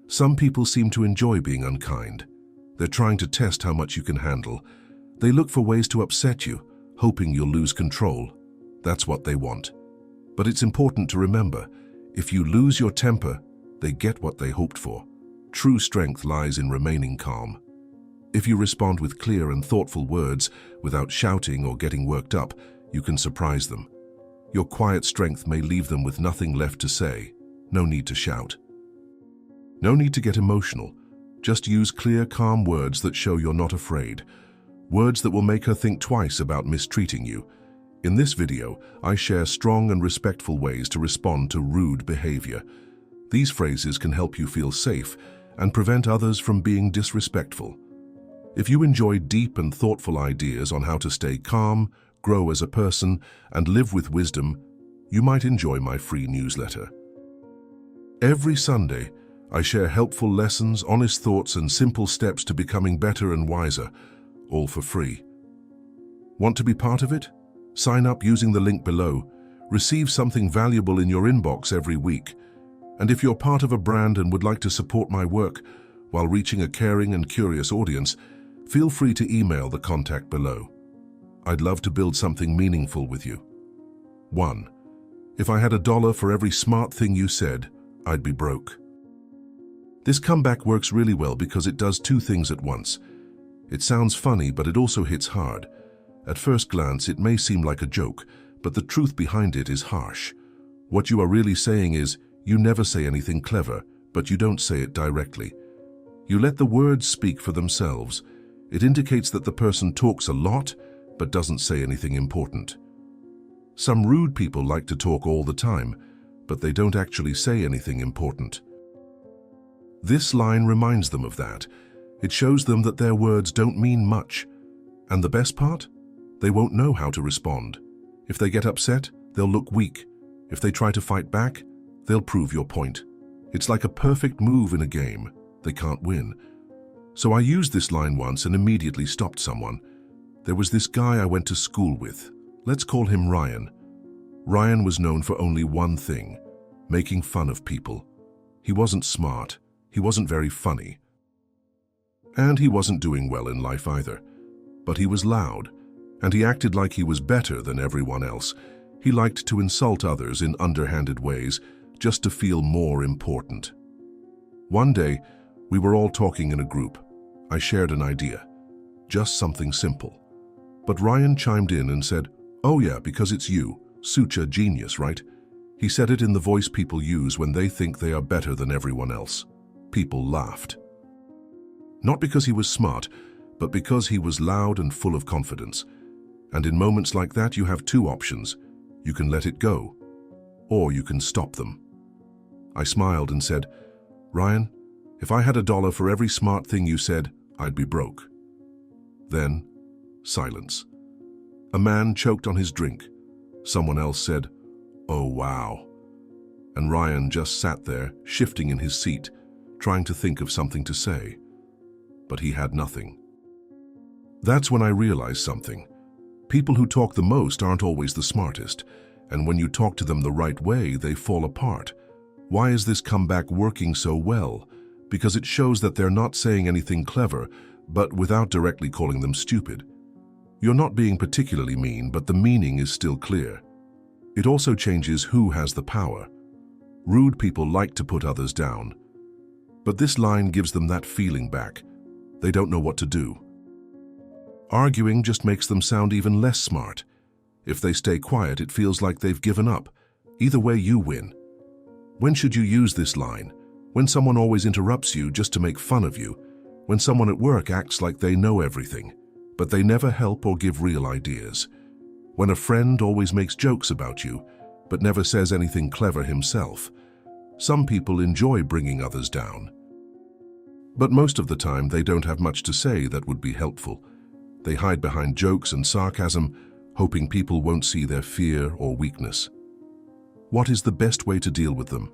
Some people seem to enjoy being unkind. They're trying to test how much you can handle. They look for ways to upset you, hoping you'll lose control. That's what they want. But it's important to remember, if you lose your temper, they get what they hoped for. True strength lies in remaining calm. If you respond with clear and thoughtful words, without shouting or getting worked up, you can surprise them. Your quiet strength may leave them with nothing left to say. No need to shout. No need to get emotional. Just use clear, calm words that show you're not afraid. Words that will make her think twice about mistreating you. In this video, I share strong and respectful ways to respond to rude behavior. These phrases can help you feel safe and prevent others from being disrespectful. If you enjoy deep and thoughtful ideas on how to stay calm, grow as a person, and live with wisdom, you might enjoy my free newsletter. Every Sunday, I share helpful lessons, honest thoughts, and simple steps to becoming better and wiser, all for free. Want to be part of it? Sign up using the link below. Receive something valuable in your inbox every week. And if you're part of a brand and would like to support my work while reaching a caring and curious audience, feel free to email the contact below. I'd love to build something meaningful with you. 1. If I had $1 for every smart thing you said, I'd be broke. This comeback works really well because it does two things at once. It sounds funny, but it also hits hard. At first glance, it may seem like a joke, but the truth behind it is harsh. What you are really saying is, you never say anything clever, but you don't say it directly. You let the words speak for themselves. It indicates that the person talks a lot, but doesn't say anything important. Some rude people like to talk all the time, but they don't actually say anything important. This line reminds them of that. It shows them that their words don't mean much. And the best part? They won't know how to respond. If they get upset, they'll look weak. If they try to fight back, they'll prove your point. It's like a perfect move in a game. They can't win. So I used this line once and immediately stopped someone. There was this guy I went to school with. Let's call him Ryan. Ryan was known for only one thing: making fun of people. He wasn't smart. He wasn't very funny. And he wasn't doing well in life either. But he was loud, and he acted like he was better than everyone else. He liked to insult others in underhanded ways, just to feel more important. One day, we were all talking in a group. I shared an idea. Just something simple. But Ryan chimed in and said, "Oh yeah, because it's you. Such a genius, right?" He said it in the voice people use when they think they are better than everyone else. People laughed. Not because he was smart, but because he was loud and full of confidence. And in moments like that, you have two options. You can let it go, or you can stop them. I smiled and said, "Ryan, if I had $1 for every smart thing you said, I'd be broke." Then, silence. A man choked on his drink. Someone else said, "Oh, wow." And Ryan just sat there, shifting in his seat, trying to think of something to say. But he had nothing. That's when I realized something. People who talk the most aren't always the smartest, and when you talk to them the right way, they fall apart. Why is this comeback working so well? Because it shows that they're not saying anything clever, but without directly calling them stupid. You're not being particularly mean, but the meaning is still clear. It also changes who has the power. Rude people like to put others down. But this line gives them that feeling back. They don't know what to do. Arguing just makes them sound even less smart. If they stay quiet, it feels like they've given up. Either way, you win. When should you use this line? When someone always interrupts you just to make fun of you. When someone at work acts like they know everything, but they never help or give real ideas. When a friend always makes jokes about you, but never says anything clever himself. Some people enjoy bringing others down. But most of the time, they don't have much to say that would be helpful. They hide behind jokes and sarcasm, hoping people won't see their fear or weakness. What is the best way to deal with them?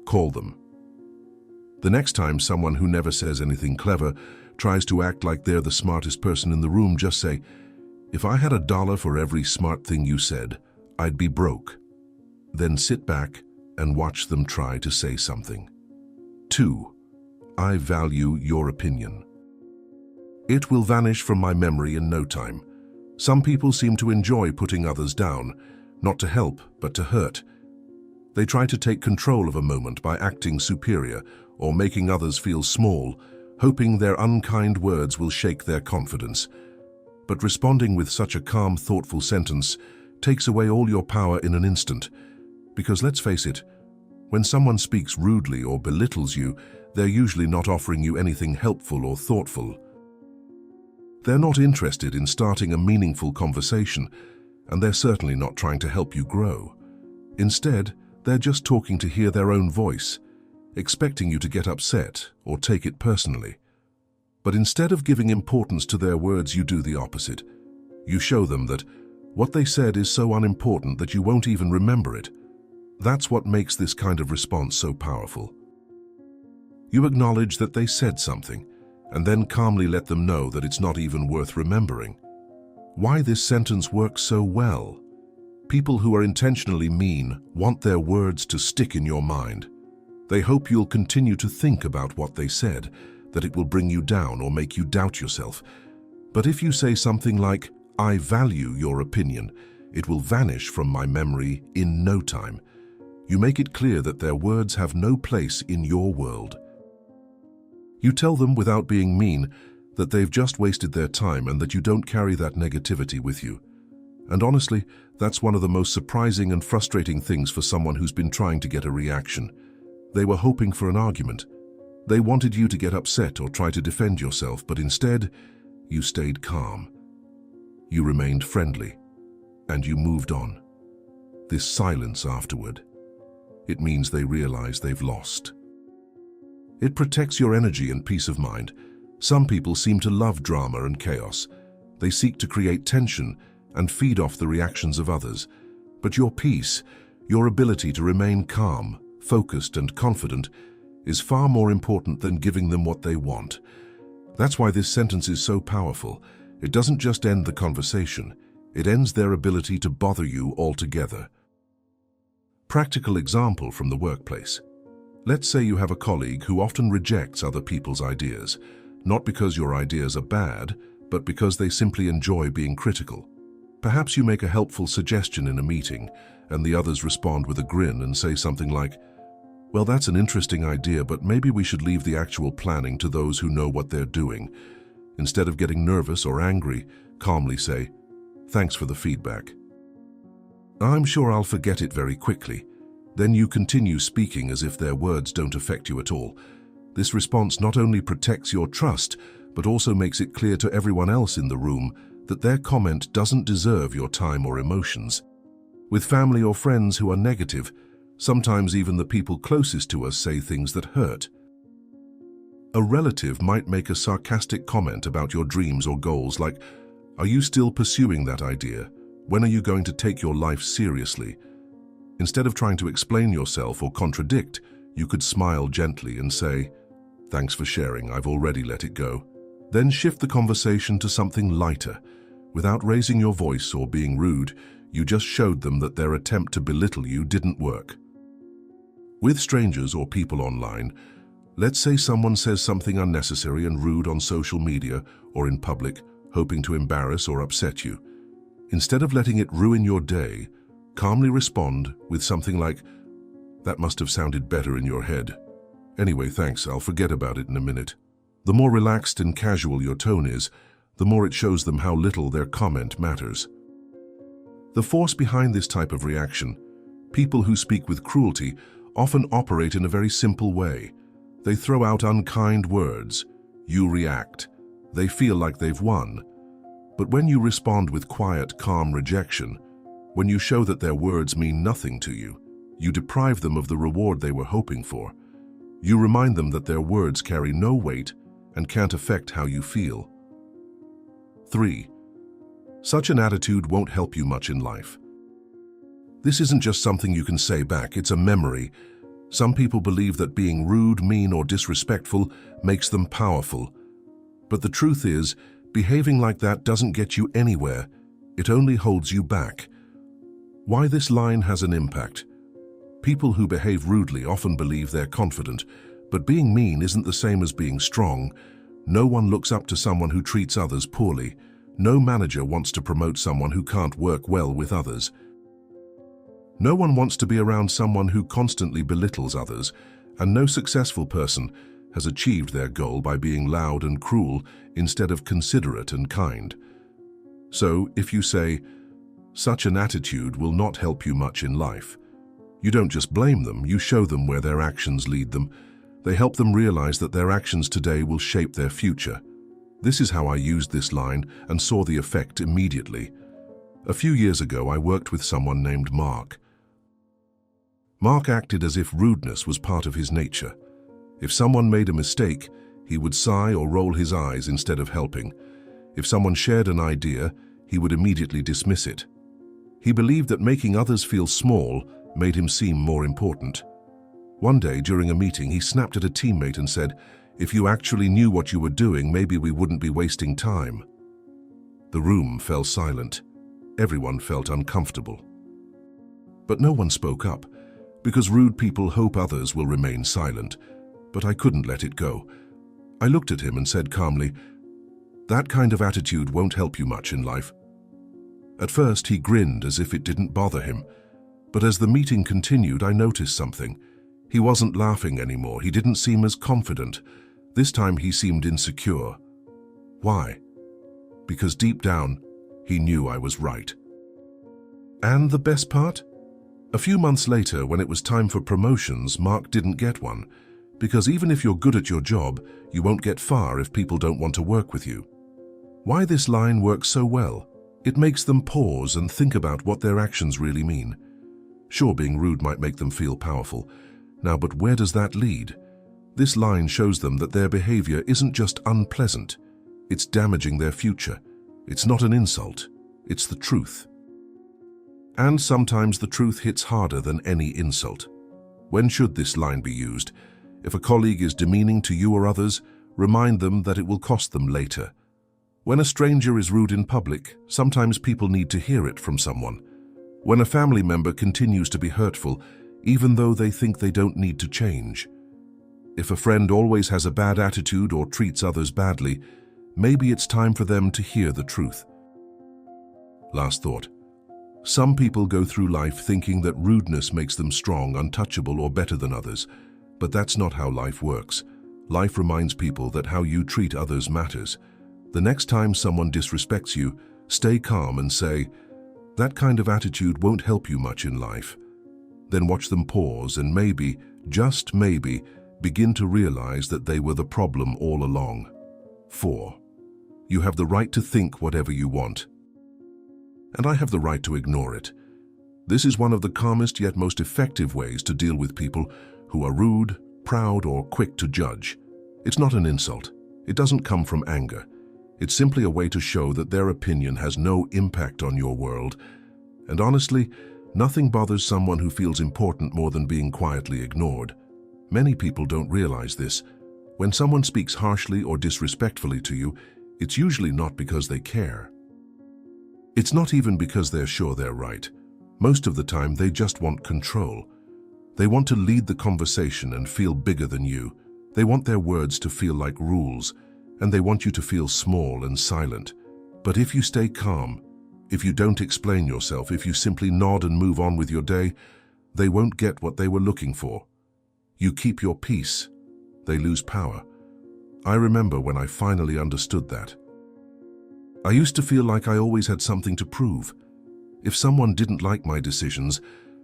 Call them. The next time someone who never says anything clever tries to act like they're the smartest person in the room, just say, "If I had $1 for every smart thing you said, I'd be broke." Then sit back and watch them try to say something. 2. I value your opinion. It will vanish from my memory in no time. Some people seem to enjoy putting others down, not to help, but to hurt. They try to take control of a moment by acting superior or making others feel small, hoping their unkind words will shake their confidence. But responding with such a calm, thoughtful sentence takes away all your power in an instant. Because let's face it, when someone speaks rudely or belittles you, they're usually not offering you anything helpful or thoughtful. They're not interested in starting a meaningful conversation, and they're certainly not trying to help you grow. Instead, they're just talking to hear their own voice, expecting you to get upset or take it personally. But instead of giving importance to their words, you do the opposite. You show them that what they said is so unimportant that you won't even remember it. That's what makes this kind of response so powerful. You acknowledge that they said something, and then calmly let them know that it's not even worth remembering. Why this sentence works so well? People who are intentionally mean want their words to stick in your mind. They hope you'll continue to think about what they said, that it will bring you down or make you doubt yourself. But if you say something like, I value your opinion, it will vanish from my memory in no time. You make it clear that their words have no place in your world. You tell them without being mean that they've just wasted their time and that you don't carry that negativity with you. And honestly, that's one of the most surprising and frustrating things for someone who's been trying to get a reaction. They were hoping for an argument. They wanted you to get upset or try to defend yourself, but instead, you stayed calm. You remained friendly, and you moved on. This silence afterward, it means they realize they've lost. It protects your energy and peace of mind. Some people seem to love drama and chaos. They seek to create tension and feed off the reactions of others. But your peace, your ability to remain calm, focused and confident, is far more important than giving them what they want. That's why this sentence is so powerful. It doesn't just end the conversation, it ends their ability to bother you altogether. Practical example from the workplace. Let's say you have a colleague who often rejects other people's ideas, not because your ideas are bad, but because they simply enjoy being critical. Perhaps you make a helpful suggestion in a meeting, and the others respond with a grin and say something like, well, that's an interesting idea, but maybe we should leave the actual planning to those who know what they're doing. Instead of getting nervous or angry, calmly say, thanks for the feedback. I'm sure I'll forget it very quickly. Then you continue speaking as if their words don't affect you at all. This response not only protects your trust, but also makes it clear to everyone else in the room that their comment doesn't deserve your time or emotions. With family or friends who are negative, sometimes even the people closest to us say things that hurt. A relative might make a sarcastic comment about your dreams or goals like, are you still pursuing that idea? When are you going to take your life seriously? Instead of trying to explain yourself or contradict, you could smile gently and say, thanks for sharing, I've already let it go. Then shift the conversation to something lighter. Without raising your voice or being rude, you just showed them that their attempt to belittle you didn't work. With strangers or people online, let's say someone says something unnecessary and rude on social media or in public, hoping to embarrass or upset you. Instead of letting it ruin your day, calmly respond with something like, that must have sounded better in your head. Anyway, thanks, I'll forget about it in a minute. The more relaxed and casual your tone is, the more it shows them how little their comment matters. The force behind this type of reaction, people who speak with cruelty often operate in a very simple way. They throw out unkind words. You react. They feel like they've won. But when you respond with quiet, calm rejection, when you show that their words mean nothing to you, you deprive them of the reward they were hoping for. You remind them that their words carry no weight and can't affect how you feel. 3. Such an attitude won't help you much in life. This isn't just something you can say back, it's a memory. Some people believe that being rude, mean, or disrespectful makes them powerful. But the truth is, behaving like that doesn't get you anywhere. It only holds you back. Why this line has an impact? People who behave rudely often believe they're confident, But being mean isn't the same as being strong. No one looks up to someone who treats others poorly. No manager wants to promote someone who can't work well with others. No one wants to be around someone who constantly belittles others, and no successful person has achieved their goal by being loud and cruel instead of considerate and kind. So, if you say, "Such an attitude will not help you much in life," you don't just blame them, you show them where their actions lead them. They help them realize that their actions today will shape their future. This is how I used this line and saw the effect immediately. A few years ago, I worked with someone named Mark. Mark acted as if rudeness was part of his nature. If someone made a mistake, he would sigh or roll his eyes instead of helping. If someone shared an idea, he would immediately dismiss it. He believed that making others feel small made him seem more important. One day during a meeting, he snapped at a teammate and said, "If you actually knew what you were doing, maybe we wouldn't be wasting time." The room fell silent. Everyone felt uncomfortable. But no one spoke up, because rude people hope others will remain silent. But I couldn't let it go. I looked at him and said calmly, "That kind of attitude won't help you much in life." At first, he grinned as if it didn't bother him. But as the meeting continued, I noticed something. He wasn't laughing anymore. He didn't seem as confident. This time he seemed insecure. Why? Because deep down, he knew I was right. And the best part? A few months later, when it was time for promotions, Mark didn't get one. Because even if you're good at your job, you won't get far if people don't want to work with you. Why this line works so well? It makes them pause and think about what their actions really mean. Sure, being rude might make them feel powerful. Now, but where does that lead? This line shows them that their behavior isn't just unpleasant. It's damaging their future. It's not an insult. It's the truth. And sometimes the truth hits harder than any insult. When should this line be used? If a colleague is demeaning to you or others, remind them that it will cost them later. When a stranger is rude in public, sometimes people need to hear it from someone. When a family member continues to be hurtful, even though they think they don't need to change. If a friend always has a bad attitude or treats others badly, maybe it's time for them to hear the truth. Last thought. Some people go through life thinking that rudeness makes them strong, untouchable, or better than others. But that's not how life works. Life reminds people that how you treat others matters. The next time someone disrespects you, stay calm and say, "That kind of attitude won't help you much in life." Then watch them pause and maybe, just maybe, begin to realize that they were the problem all along. 4. You have the right to think whatever you want. And I have the right to ignore it. This is one of the calmest yet most effective ways to deal with people who are rude, proud, or quick to judge. It's not an insult. It doesn't come from anger. It's simply a way to show that their opinion has no impact on your world. And honestly, nothing bothers someone who feels important more than being quietly ignored. Many people don't realize this. When someone speaks harshly or disrespectfully to you, it's usually not because they care. It's not even because they're sure they're right. Most of the time, they just want control. They want to lead the conversation and feel bigger than you. They want their words to feel like rules, and they want you to feel small and silent. But if you stay calm, if you don't explain yourself, if you simply nod and move on with your day, they won't get what they were looking for. You keep your peace, they lose power. I remember when I finally understood that. I used to feel like I always had something to prove. If someone didn't like my decisions,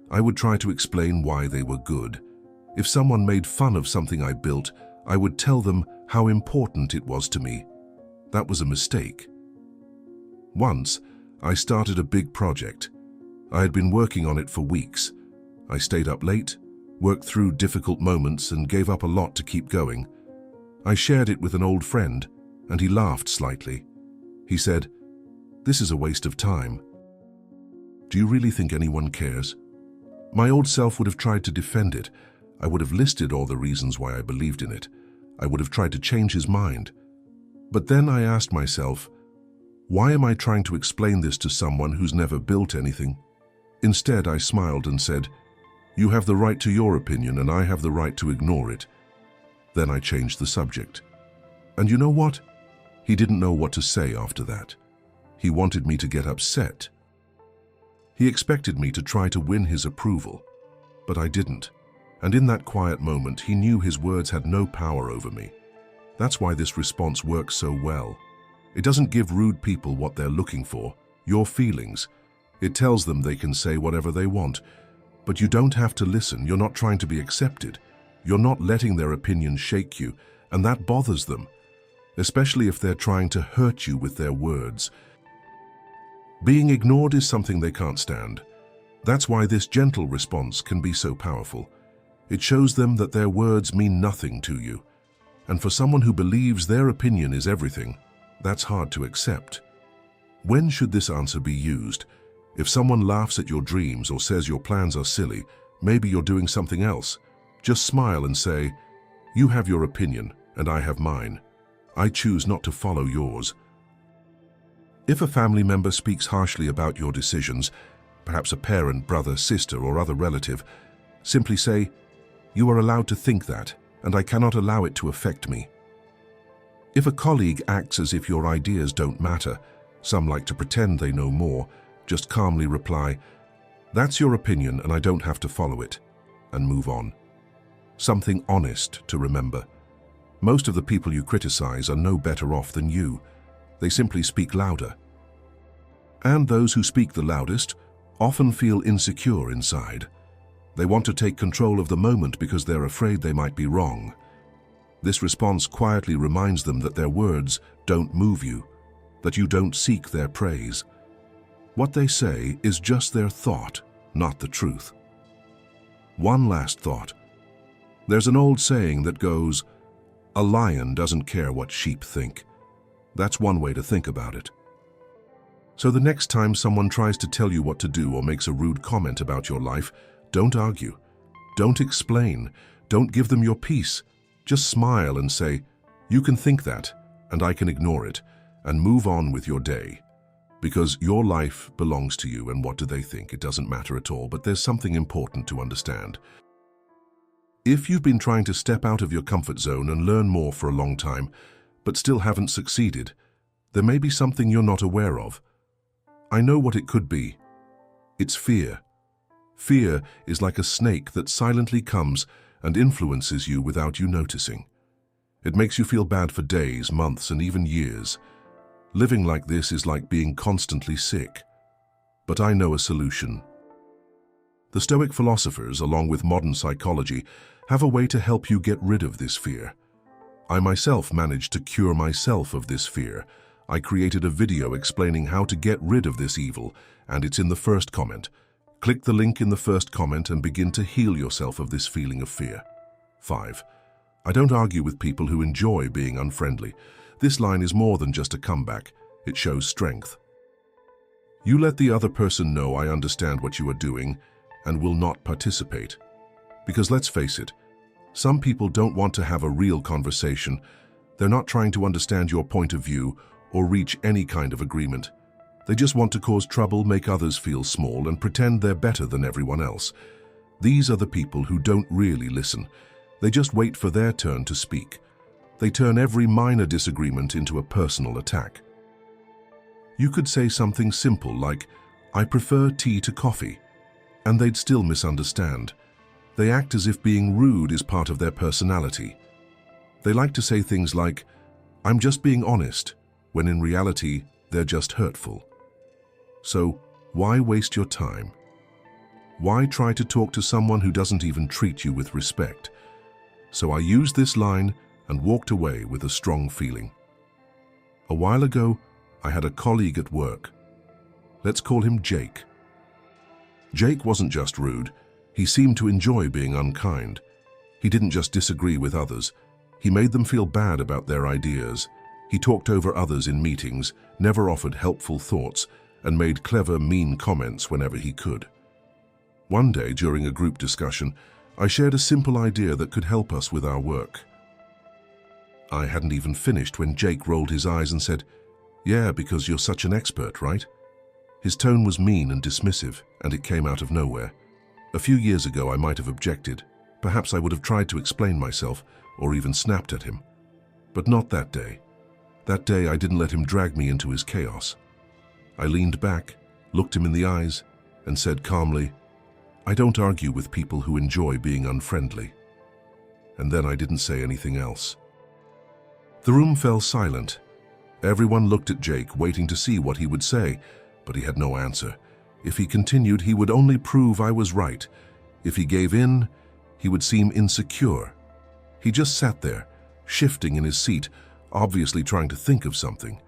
I would try to explain why they were good. If someone made fun of something I built, I would tell them how important it was to me. That was a mistake. Once, I started a big project. I had been working on it for weeks. I stayed up late, worked through difficult moments, and gave up a lot to keep going. I shared it with an old friend, and he laughed slightly. He said, "This is a waste of time." Do you really think anyone cares? My old self would have tried to defend it. I would have listed all the reasons why I believed in it. I would have tried to change his mind. But then I asked myself, why am I trying to explain this to someone who's never built anything? Instead, I smiled and said, "You have the right to your opinion, and I have the right to ignore it." Then I changed the subject. And you know what? He didn't know what to say after that. He wanted me to get upset. He expected me to try to win his approval, but I didn't. And in that quiet moment, he knew his words had no power over me. That's why this response works so well. It doesn't give rude people what they're looking for, your feelings. It tells them they can say whatever they want. But you don't have to listen. You're not trying to be accepted. You're not letting their opinion shake you, and that bothers them, especially if they're trying to hurt you with their words. Being ignored is something they can't stand. That's why this gentle response can be so powerful. It shows them that their words mean nothing to you. And for someone who believes their opinion is everything, that's hard to accept. When should this answer be used? If someone laughs at your dreams or says your plans are silly, maybe you're doing something else. Just smile and say, "You have your opinion, and I have mine. I choose not to follow yours." If a family member speaks harshly about your decisions, perhaps a parent, brother, sister, or other relative, simply say, "You are allowed to think that, and I cannot allow it to affect me." If a colleague acts as if your ideas don't matter, some like to pretend they know more, just calmly reply, "That's your opinion and I don't have to follow it," and move on. Something honest to remember. Most of the people you criticize are no better off than you. They simply speak louder. And those who speak the loudest often feel insecure inside. They want to take control of the moment because they're afraid they might be wrong. This response quietly reminds them that their words don't move you, that you don't seek their praise. What they say is just their thought, not the truth. One last thought. There's an old saying that goes, "A lion doesn't care what sheep think." That's one way to think about it. So the next time someone tries to tell you what to do or makes a rude comment about your life, don't argue. Don't explain. Don't give them your piece. Just smile and say, "You can think that, and I can ignore it," and move on with your day. Because your life belongs to you, and what do they think? It doesn't matter at all, but there's something important to understand. If you've been trying to step out of your comfort zone and learn more for a long time, but still haven't succeeded, there may be something you're not aware of. I know what it could be. It's fear. Fear is like a snake that silently comes and influences you without you noticing. It makes you feel bad for days, months, and even years. Living like this is like being constantly sick. But I know a solution. The Stoic philosophers, along with modern psychology, have a way to help you get rid of this fear. I myself managed to cure myself of this fear. I created a video explaining how to get rid of this evil, and it's in the first comment. Click the link in the first comment and begin to heal yourself of this feeling of fear. 5. I don't argue with people who enjoy being unfriendly. This line is more than just a comeback. It shows strength. You let the other person know, "I understand what you are doing," and will not participate. Because let's face it, some people don't want to have a real conversation. They're not trying to understand your point of view or reach any kind of agreement. They just want to cause trouble, make others feel small, and pretend they're better than everyone else. These are the people who don't really listen. They just wait for their turn to speak. They turn every minor disagreement into a personal attack. You could say something simple like, "I prefer tea to coffee," and they'd still misunderstand. They act as if being rude is part of their personality. They like to say things like, "I'm just being honest," when in reality, they're just hurtful. So, why waste your time? Why try to talk to someone who doesn't even treat you with respect? So I used this line and walked away with a strong feeling. A while ago, I had a colleague at work. Let's call him Jake. Jake wasn't just rude. He seemed to enjoy being unkind. He didn't just disagree with others. He made them feel bad about their ideas. He talked over others in meetings, never offered helpful thoughts, and made clever, mean comments whenever he could. One day, during a group discussion, I shared a simple idea that could help us with our work. I hadn't even finished when Jake rolled his eyes and said, "Yeah, because you're such an expert, right?" His tone was mean and dismissive, and it came out of nowhere. A few years ago, I might have objected, perhaps I would have tried to explain myself or even snapped at him. But not that day. That day I didn't let him drag me into his chaos. I leaned back, looked him in the eyes, and said calmly, "I don't argue with people who enjoy being unfriendly." And then I didn't say anything else. The room fell silent. Everyone looked at Jake, waiting to see what he would say, but he had no answer. If he continued, he would only prove I was right. If he gave in, he would seem insecure. He just sat there, shifting in his seat, obviously trying to think of something.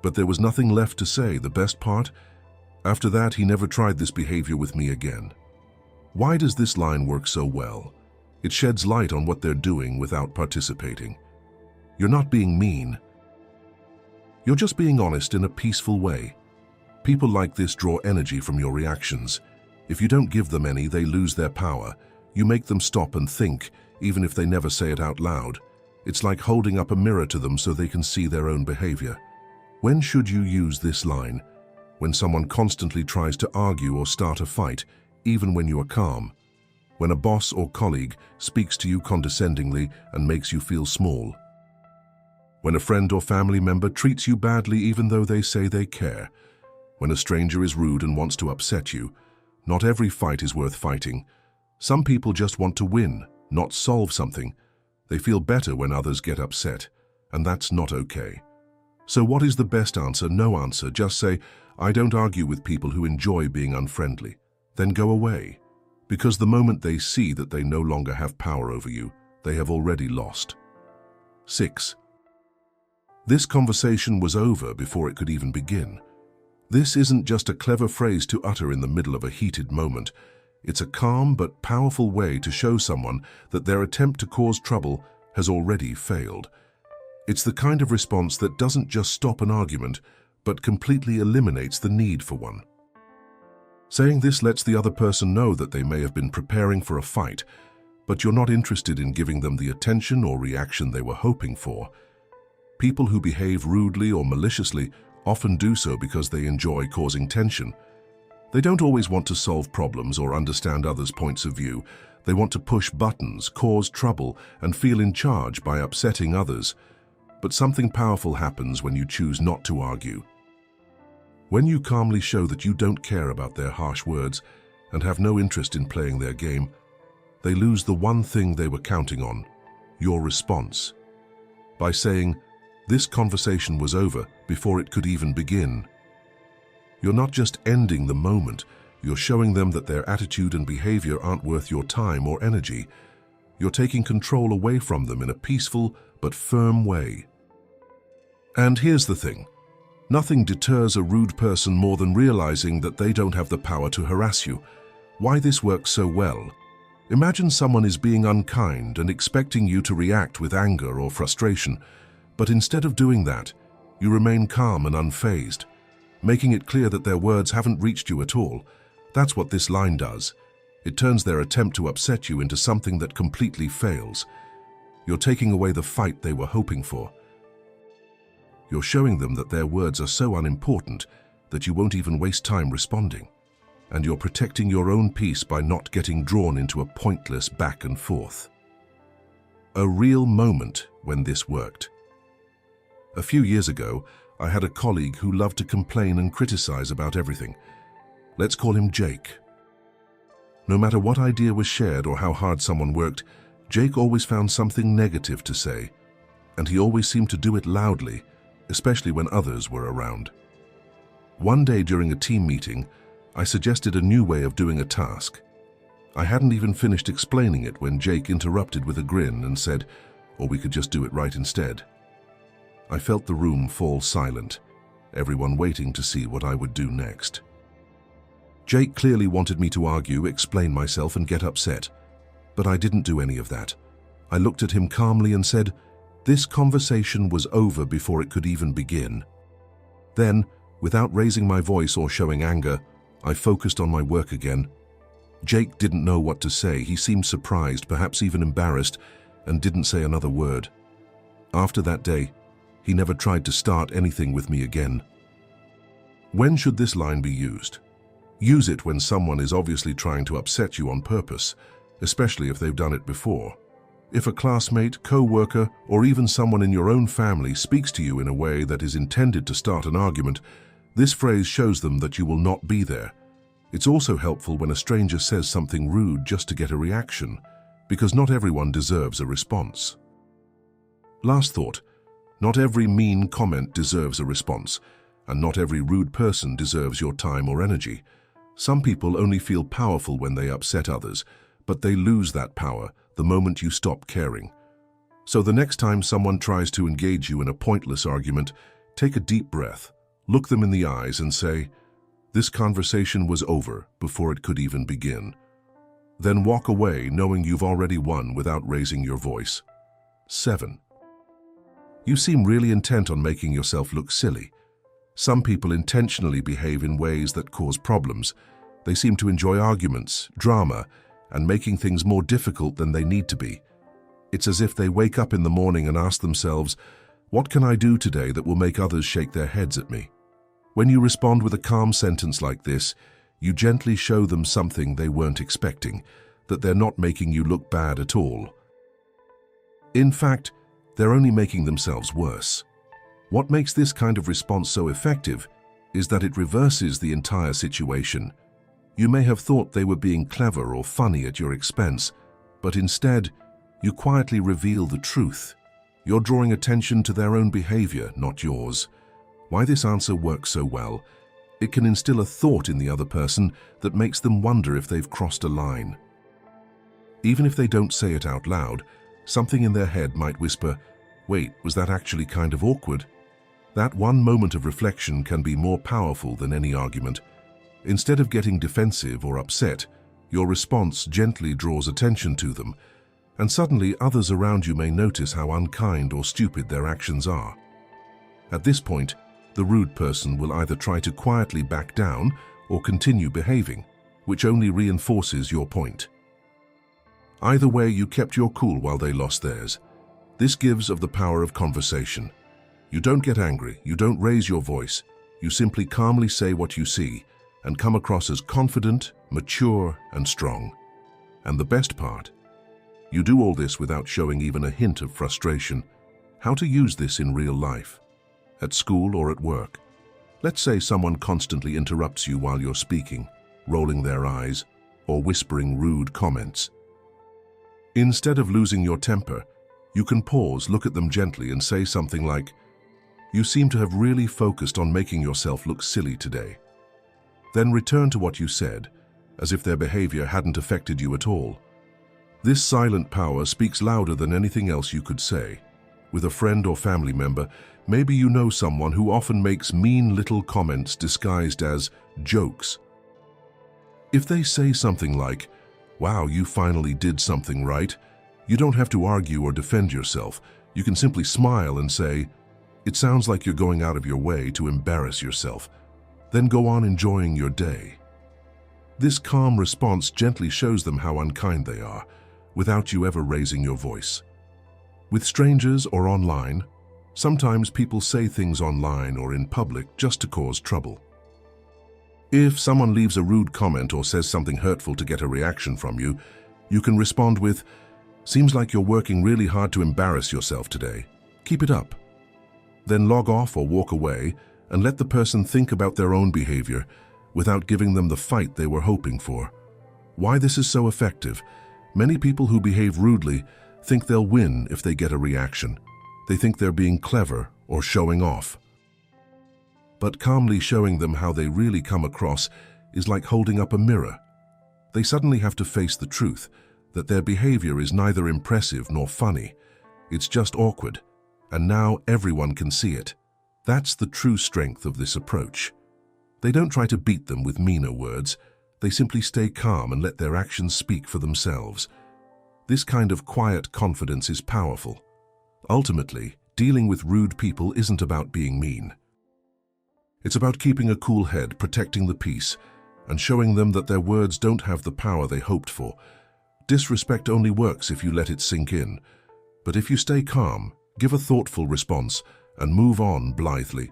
But there was nothing left to say. The best part? After that, he never tried this behavior with me again. Why does this line work so well? It sheds light on what they're doing without participating. You're not being mean. You're just being honest in a peaceful way. People like this draw energy from your reactions. If you don't give them any, they lose their power. You make them stop and think, even if they never say it out loud. It's like holding up a mirror to them so they can see their own behavior. When should you use this line? When someone constantly tries to argue or start a fight, even when you are calm. When a boss or colleague speaks to you condescendingly and makes you feel small. When a friend or family member treats you badly even though they say they care. When a stranger is rude and wants to upset you. Not every fight is worth fighting. Some people just want to win, not solve something. They feel better when others get upset, and that's not okay. So what is the best answer? No answer. Just say, "I don't argue with people who enjoy being unfriendly." Then go away. Because the moment they see that they no longer have power over you, they have already lost. 6. This conversation was over before it could even begin. This isn't just a clever phrase to utter in the middle of a heated moment. It's a calm but powerful way to show someone that their attempt to cause trouble has already failed. It's the kind of response that doesn't just stop an argument, but completely eliminates the need for one. Saying this lets the other person know that they may have been preparing for a fight, but you're not interested in giving them the attention or reaction they were hoping for. People who behave rudely or maliciously often do so because they enjoy causing tension. They don't always want to solve problems or understand others' points of view. They want to push buttons, cause trouble, and feel in charge by upsetting others. But something powerful happens when you choose not to argue. When you calmly show that you don't care about their harsh words and have no interest in playing their game, they lose the one thing they were counting on, your response. By saying, "This conversation was over before it could even begin," you're not just ending the moment, you're showing them that their attitude and behavior aren't worth your time or energy. You're taking control away from them in a peaceful but firm way. And here's the thing. Nothing deters a rude person more than realizing that they don't have the power to harass you. Why this works so well? Imagine someone is being unkind and expecting you to react with anger or frustration, but instead of doing that, you remain calm and unfazed, making it clear that their words haven't reached you at all. That's what this line does. It turns their attempt to upset you into something that completely fails. You're taking away the fight they were hoping for. You're showing them that their words are so unimportant that you won't even waste time responding. And you're protecting your own peace by not getting drawn into a pointless back and forth. A real moment when this worked. A few years ago, I had a colleague who loved to complain and criticize about everything. Let's call him Jake. No matter what idea was shared or how hard someone worked, Jake always found something negative to say, and he always seemed to do it loudly, especially when others were around. One day during a team meeting, I suggested a new way of doing a task. I hadn't even finished explaining it when Jake interrupted with a grin and said, "Or we could just do it right instead." I felt the room fall silent, everyone waiting to see what I would do next. Jake clearly wanted me to argue, explain myself, and get upset, but I didn't do any of that. I looked at him calmly and said, "This conversation was over before it could even begin." Then, without raising my voice or showing anger, I focused on my work again. Jake didn't know what to say. He seemed surprised, perhaps even embarrassed, and didn't say another word. After that day, he never tried to start anything with me again. When should this line be used? Use it when someone is obviously trying to upset you on purpose. especially if they've done it before. If a classmate, co-worker, or even someone in your own family speaks to you in a way that is intended to start an argument, this phrase shows them that you will not be there. It's also helpful when a stranger says something rude just to get a reaction, because not everyone deserves a response. Last thought, not every mean comment deserves a response, and not every rude person deserves your time or energy. Some people only feel powerful when they upset others, but they lose that power the moment you stop caring. So the next time someone tries to engage you in a pointless argument, take a deep breath, look them in the eyes and say, "This conversation was over before it could even begin." Then walk away knowing you've already won without raising your voice. 7. You seem really intent on making yourself look silly. Some people intentionally behave in ways that cause problems. They seem to enjoy arguments, drama, and making things more difficult than they need to be. It's as if they wake up in the morning and ask themselves, "What can I do today that will make others shake their heads at me?" When you respond with a calm sentence like this, you gently show them something they weren't expecting, that they're not making you look bad at all. In fact, they're only making themselves worse. What makes this kind of response so effective is that it reverses the entire situation. You may have thought they were being clever or funny at your expense, but instead, you quietly reveal the truth. You're drawing attention to their own behavior, not yours. Why this answer works so well? It can instill a thought in the other person that makes them wonder if they've crossed a line. Even if they don't say it out loud, something in their head might whisper, "Wait, was that actually kind of awkward?" That one moment of reflection can be more powerful than any argument. Instead of getting defensive or upset, your response gently draws attention to them, and suddenly others around you may notice how unkind or stupid their actions are. At this point, the rude person will either try to quietly back down or continue behaving, which only reinforces your point. Either way, you kept your cool while they lost theirs. This gives of the power of conversation. You don't get angry, you don't raise your voice, you simply calmly say what you see and come across as confident, mature, and strong. And the best part, you do all this without showing even a hint of frustration. How to use this in real life? At school or at work? Let's say someone constantly interrupts you while you're speaking, rolling their eyes, or whispering rude comments. Instead of losing your temper, you can pause, look at them gently, and say something like, "You seem to have really focused on making yourself look silly today." Then return to what you said, as if their behavior hadn't affected you at all. This silent power speaks louder than anything else you could say. With a friend or family member, maybe you know someone who often makes mean little comments disguised as jokes. If they say something like, "Wow, you finally did something right," you don't have to argue or defend yourself. You can simply smile and say, "It sounds like you're going out of your way to embarrass yourself." Then go on enjoying your day. This calm response gently shows them how unkind they are, without you ever raising your voice. With strangers or online, sometimes people say things online or in public just to cause trouble. If someone leaves a rude comment or says something hurtful to get a reaction from you, you can respond with, "Seems like you're working really hard to embarrass yourself today. Keep it up." Then log off or walk away and let the person think about their own behavior without giving them the fight they were hoping for. Why this is so effective? Many people who behave rudely think they'll win if they get a reaction. They think they're being clever or showing off. But calmly showing them how they really come across is like holding up a mirror. They suddenly have to face the truth that their behavior is neither impressive nor funny. It's just awkward, and now everyone can see it. That's the true strength of this approach. They don't try to beat them with meaner words. They simply stay calm and let their actions speak for themselves. This kind of quiet confidence is powerful. Ultimately, dealing with rude people isn't about being mean. It's about keeping a cool head, protecting the peace, and showing them that their words don't have the power they hoped for. Disrespect only works if you let it sink in. But if you stay calm, give a thoughtful response, and move on blithely,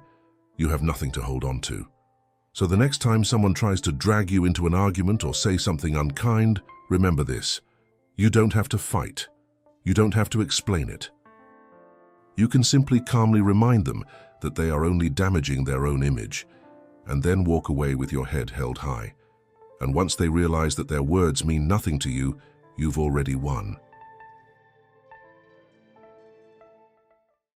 you have nothing to hold on to. So the next time someone tries to drag you into an argument or say something unkind, remember this. You don't have to fight. You don't have to explain it. You can simply calmly remind them that they are only damaging their own image, and then walk away with your head held high. And once they realize that their words mean nothing to you, you've already won.